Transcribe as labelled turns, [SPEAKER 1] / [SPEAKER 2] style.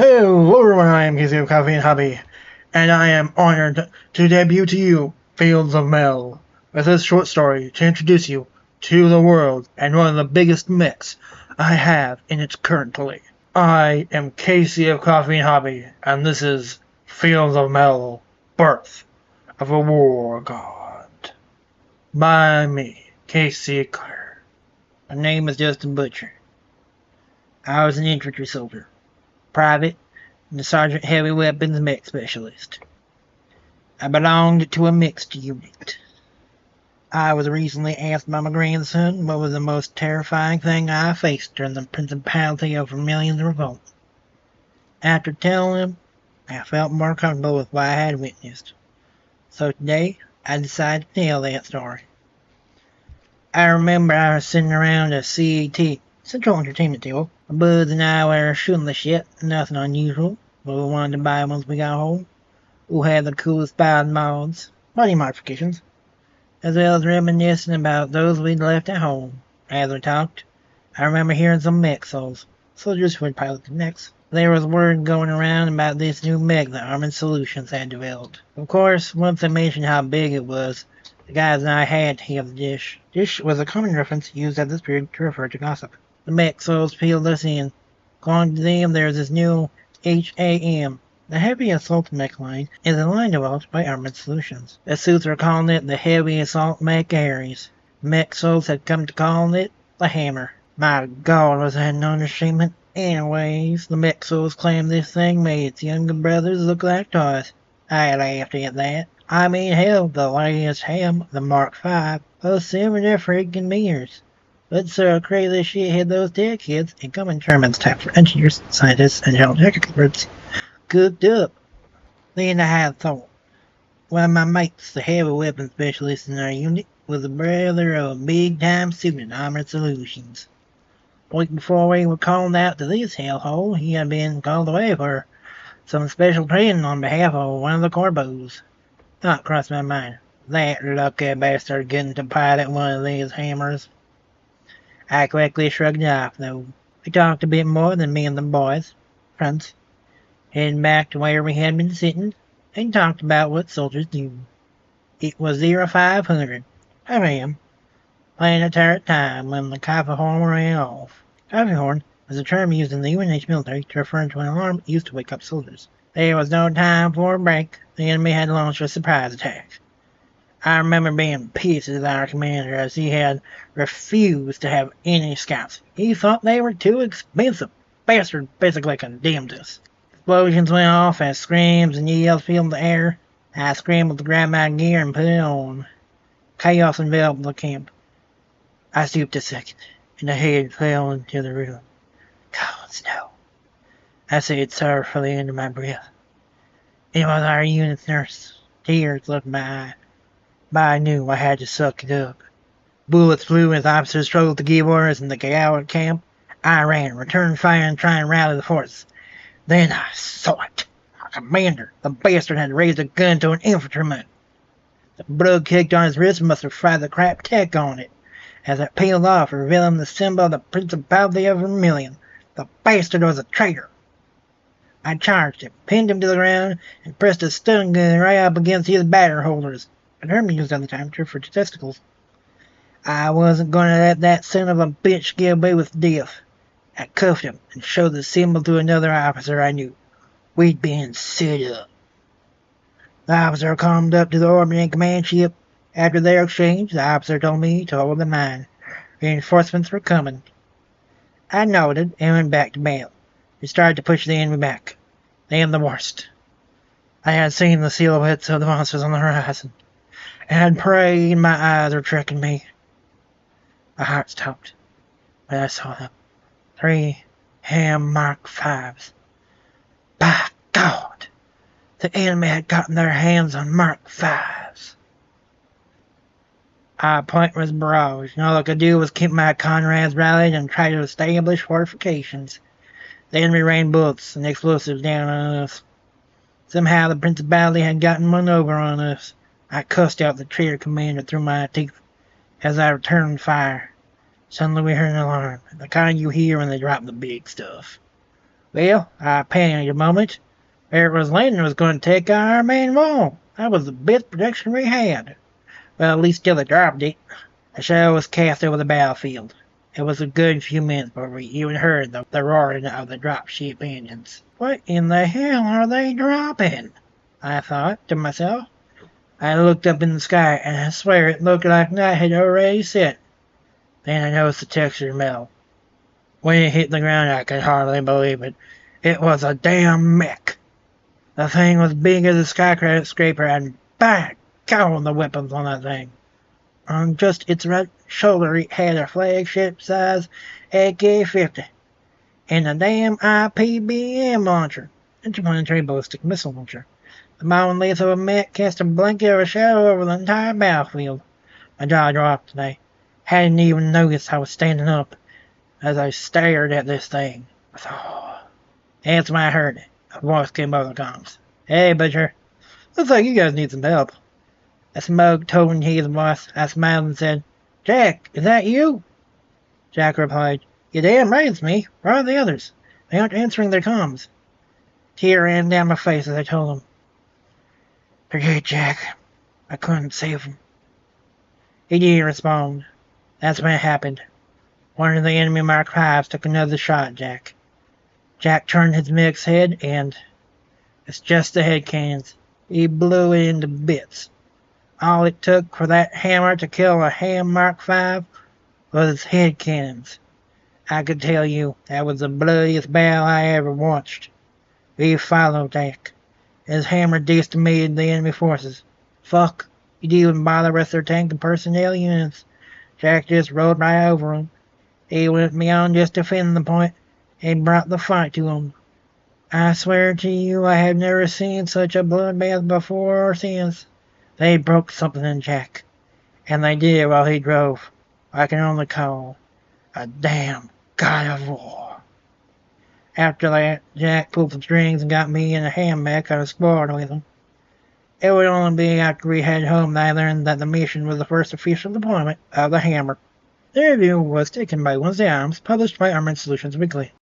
[SPEAKER 1] Hello everyone, I am Casey of Coffee and Hobby, and I am honored to debut to you Fields of Mel with this short story to introduce you to the world and one of the biggest mechs I have in its currently. I am Casey of Coffee and Hobby, and this is Fields of Mel, Birth of a War God. By me, Casey Clare. My name is Justin Butcher. I was an infantry soldier, private, and a Sergeant Heavy Weapons Mech Specialist. I belonged to a mixed unit. I was recently asked by my grandson what was the most terrifying thing I faced during the Principality of Vermilion's revolt. After telling him, I felt more comfortable with what I had witnessed. So today, I decided to tell that story. I remember I was sitting around a CET, Central Entertainment table. My buds and I were shooting the shit, nothing unusual, but we wanted to buy once we got home. Who had the coolest build mods, body modifications, as well as reminiscing about those we'd left at home. As we talked, I remember hearing some mech souls, soldiers who had piloted mechs. There was word going around about this new mech that Armored Solutions had developed. Of course, once I mentioned how big it was, the guys and I had to have the dish. Dish was a common reference used at this period to refer to gossip. The mech souls peeled us in. According to them, there was this new H.A.M.Ar. The Heavy Assault Mech line is a line developed by Armored Solutions. The suits are calling it the Heavy Assault Mech Ares. Mech souls had come to calling it the H.A.M.Ar. My God, was that an understatement? Anyways, the mech souls claimed this thing made its younger brothers look like toys. I laughed at that. I mean, hell, the latest H.A.M.Ar, the Mark V, was 7 freaking meters. But so crazy shit hit those tech kids, incoming Germans type for engineers, scientists, and general tech experts, cooked up. Then I had thought. One of my mates, the heavy weapons specialist in our unit, was the brother of a big-time student in Armored Solutions. A week before we were called out to this hellhole, he had been called away for some special training on behalf of one of the corpos. Thought crossed my mind. That lucky bastard getting to pilot one of these hammers. I quickly shrugged it off, though. We talked a bit more than me and the boys, friends, heading back to where we had been sitting, and talked about what soldiers do. It was 0500, 5 a.m., planetary time when the coffee horn ran off. Coffee horn was a term used in the U.N.H military to refer to an alarm used to wake up soldiers. There was no time for a break. The enemy had launched a surprise attack. I remember being pissed at our commander as he had refused to have any scouts. He thought they were too expensive. Bastard basically condemned us. Explosions went off as screams and yells filled the air. I scrambled to grab my gear and put it on. Chaos enveloped the camp. I stooped a second, and the head fell into the room. Cold snow. I said sorrowfully under my breath. It was our unit's nurse. Tears left my eye, but I knew I had to suck it up. Bullets flew as officers struggled to give orders in the chaotic camp. I ran, returned fire, and tried to rally the force. Then I saw it. Our commander, the bastard, had raised a gun to an infantryman. The blood kicked on his wrist and must have fried the crap tech on it, as it peeled off, revealing the symbol of the Principality of Vermilion. The bastard was a traitor. I charged him, pinned him to the ground, and pressed a stun gun right up against his batter holders, a term used at the time to refer to testicles. I wasn't going to let that son of a bitch get away with death. I cuffed him and showed the symbol to another officer I knew. We'd been set up. The officer calmed up to the orbiting command ship. After their exchange, the officer told me to hold the line. Reinforcements were coming. I nodded and went back to battle. We started to push the enemy back. Then the worst. I had seen the silhouettes of the monsters on the horizon, and had prayed my eyes were tricking me. My heart stopped when I saw them. 3 H.A.M.Ar Mark V's. By God! The enemy had gotten their hands on Mark V's. Our point was barrage, and all I could do was keep my comrades rallied and try to establish fortifications. The enemy rained bullets and explosives down on us. Somehow the Principality had gotten one over on us. I cussed out the traitor commander through my teeth as I returned fire. Suddenly we heard an alarm, the kind you hear when they drop the big stuff. Well, I panicked a moment. Where it was landing was going to take out our main wall. That was the best protection we had. Well, at least till they dropped it. The shadow was cast over the battlefield. It was a good few minutes before we even heard the roaring of the dropship engines. What in the hell are they dropping? I thought to myself. I looked up in the sky, and I swear it looked like night had already set. Then I noticed the texture metal. When it hit the ground, I could hardly believe it. It was a damn mech. The thing was big as a skyscraper, and by God, the weapons on that thing. On just its right shoulder, it had a flagship-size AK-50 and a damn IPBM launcher, interplanetary ballistic missile launcher. The modern length of a mech cast a blanket of a shadow over the entire battlefield. My jaw dropped, and I hadn't even noticed I was standing up as I stared at this thing. That's when I heard it. A voice came over the comms. "Hey, Butcher. Looks like you guys need some help." A smoke told in his voice. I smiled and said, "Jack, is that you?" Jack replied, "You're damn right it's me. Where are the others? They aren't answering their comms." Tear ran down my face as I told him, "Forget Jack. I couldn't save him." He didn't respond. That's when it happened. One of the enemy Mark V's took another shot at Jack. Jack turned his mech's head, and it's just the head cannons. He blew it into bits. All it took for that hammer to kill a H.A.M.R. Mark V was its head cannons. I could tell you that was the bloodiest battle I ever watched. We followed Jack. His hammer decimated the enemy forces. Fuck, he didn't even bother with their tank and personnel units. Jack just rode right over them. He went beyond just defending the point. He brought the fight to them. I swear to you I have never seen such a bloodbath before or since. They broke something in Jack, and they did it while he drove. I can only call a damn god of war. After that, Jack pulled the strings and got me in a H.A.M.Ar I was squad with him. It would only be after we headed home that I learned that the mission was the first official deployment of the H.A.M.Ar. The review was taken by Wednesday Arms, published by Armored Solutions Weekly.